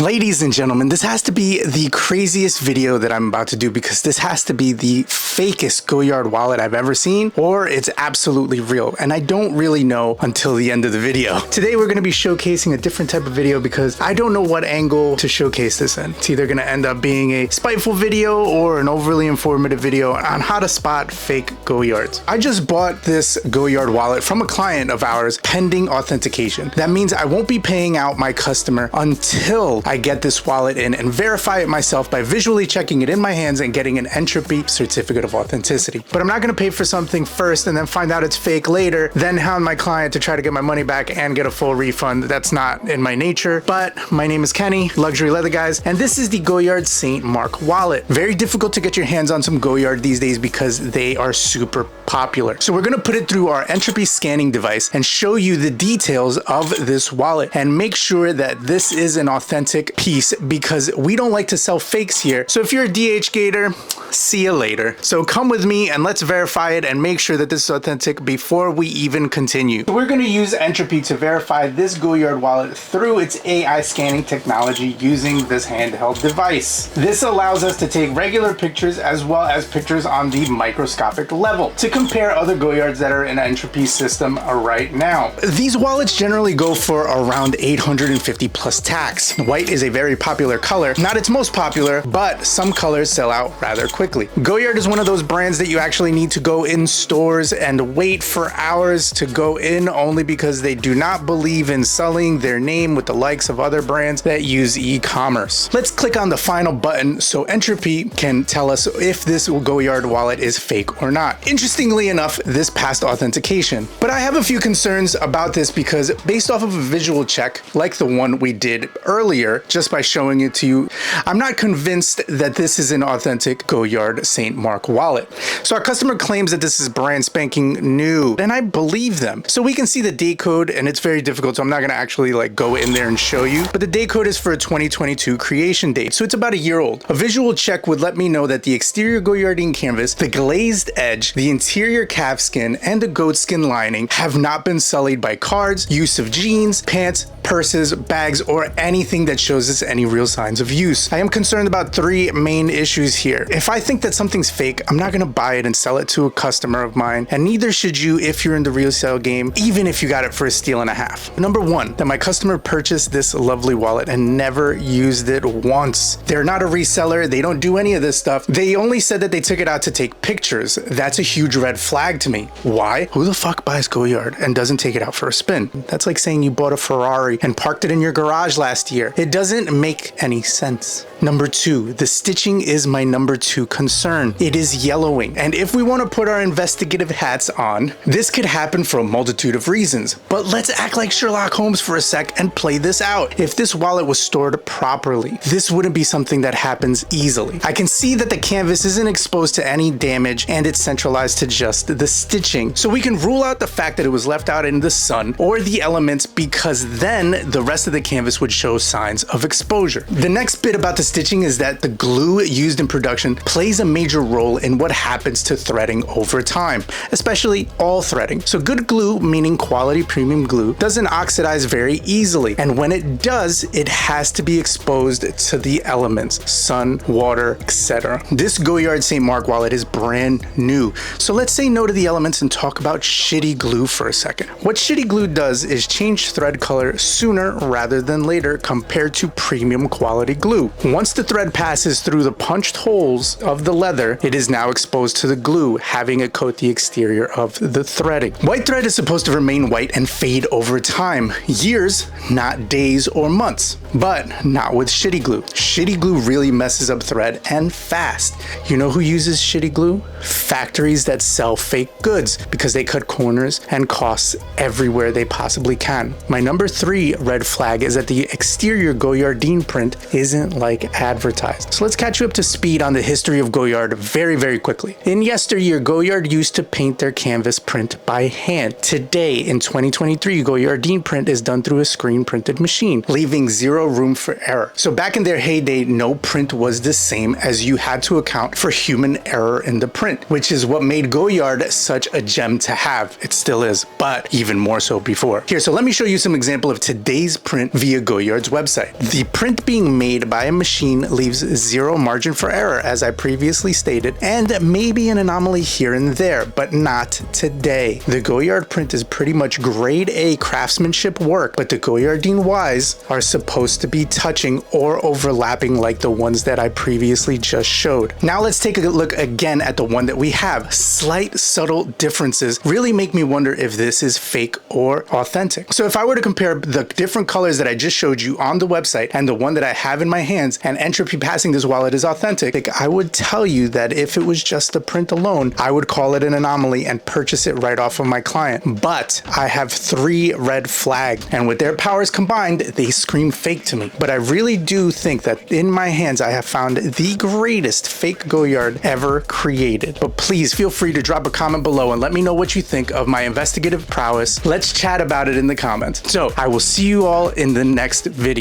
Ladies and gentlemen, this has to be the craziest video that I'm about to do because this has to be the fakest Goyard wallet I've ever seen, or it's absolutely real, and I don't really know until the end of the video. Today we're going to be showcasing a different type of video because I don't know what angle to showcase this in. It's either going to end up being a spiteful video or an overly informative video on how to spot fake Goyards. I just bought this Goyard wallet from a client of ours pending authentication. That means I won't be paying out my customer until I get this wallet in and verify it myself by visually checking it in my hands and getting an Entrupy certificate of authenticity. But I'm not going to pay for something first and then find out it's fake later, then hound my client to try to get my money back and get a full refund. That's not in my nature. But my name is Kenny, Luxury Leather Guys, and this is the Goyard St. Mark wallet. Very difficult to get your hands on some Goyard these days because they are super popular. So we're going to put it through our Entrupy scanning device and show you the details of this wallet and make sure that this is an authentic piece because we don't like to sell fakes here. So if you're a DH Gator, see you later. So come with me and let's verify it and make sure that this is authentic before we even continue. So we're going to use Entrupy to verify this Goyard wallet through its AI scanning technology using this handheld device. This allows us to take regular pictures as well as pictures on the microscopic level to compare other Goyards that are in Entrupy system right now. These wallets generally go for around 850 plus tax. White is a very popular color, not its most popular, but some colors sell out rather quickly. Goyard is one of those brands that you actually need to go in stores and wait for hours to go in only because they do not believe in sullying their name with the likes of other brands that use e-commerce. Let's click on the final button so Entrupy can tell us if this Goyard wallet is fake or not. Interestingly enough, this passed authentication, but I have a few concerns about this because based off of a visual check like the one we did earlier, just by showing it to you, I'm not convinced that this is an authentic Goyard St. Mark wallet. So our customer claims that this is brand spanking new, and I believe them. So we can see the date code, and it's very difficult, so I'm not going to actually go in there and show you, but the date code is for a 2022 creation date, so it's about a year old. A visual check would let me know that the exterior Goyardine canvas, the glazed edge, the interior calf skin, and the goat skin lining have not been sullied by cards, use of jeans, pants, purses, bags, or anything that shows us any real signs of use. I am concerned about three main issues here. If I think that something's fake, I'm not going to buy it and sell it to a customer of mine, and neither should you if you're in the resale game, even if you got it for a steal and a half. Number one, that my customer purchased this lovely wallet and never used it once. They're not a reseller. They don't do any of this stuff. They only said that they took it out to take pictures. That's a huge red flag to me. Why? Who the fuck buys Goyard and doesn't take it out for a spin? That's like saying you bought a Ferrari and parked it in your garage last year. It doesn't make any sense. Number two, the stitching is my number two concern. It is yellowing. And if we want to put our investigative hats on, this could happen for a multitude of reasons. But let's act like Sherlock Holmes for a sec and play this out. If this wallet was stored properly, this wouldn't be something that happens easily. I can see that the canvas isn't exposed to any damage and it's centralized to just the stitching. So we can rule out the fact that it was left out in the sun or the elements because then the rest of the canvas would show signs of exposure. The next bit about the stitching is that the glue used in production plays a major role in what happens to threading over time, especially all threading. So good glue, meaning quality premium glue, doesn't oxidize very easily, and when it does, it has to be exposed to the elements, sun, water, etc. This Goyard St. Mark wallet is brand new, so let's say no to the elements and talk about shitty glue for a second. What shitty glue does is change thread color sooner rather than later compared to premium quality glue. Once the thread passes through the punched holes of the leather, it is now exposed to the glue, having it coat the exterior of the threading. White thread is supposed to remain white and fade over time. Years, not days or months. But not with shitty glue. Shitty glue really messes up thread and fast. You know who uses shitty glue? Factories that sell fake goods because they cut corners and costs everywhere they possibly can. My number three red flag is that the exterior Goyardine print isn't wasn't like advertised. So let's catch you up to speed on the history of Goyard very quickly. In yesteryear, Goyard used to paint their canvas print by hand. Today, in 2023, Goyardine print is done through a screen printed machine, leaving zero room for error. So back in their heyday, no print was the same, as you had to account for human error in the print, which is what made Goyard such a gem to have. It still is, but even more so before. Here, so let me show you some example of today's print via Goyard's website. The print being made by a machine leaves zero margin for error, as I previously stated, and maybe an anomaly here and there, but not today. The Goyard print is pretty much grade A craftsmanship work, but the Goyardine Ys are supposed to be touching or overlapping like the ones that I previously just showed. Now let's take a look again at the one that we have. Slight subtle differences really make me wonder if this is fake or authentic. So if I were to compare the different colors that I just showed you on the website and the one that I have in my hands, and Entrupy passing this wallet is authentic, I would tell you that if it was just the print alone, I would call it an anomaly and purchase it right off of my client. But I have 3 red flags, and with their powers combined, they scream fake to me. But I really do think that in my hands, I have found the greatest fake Goyard ever created. But please feel free to drop a comment below and let me know what you think of my investigative prowess. Let's chat about it in the comments. So I will see you all in the next video.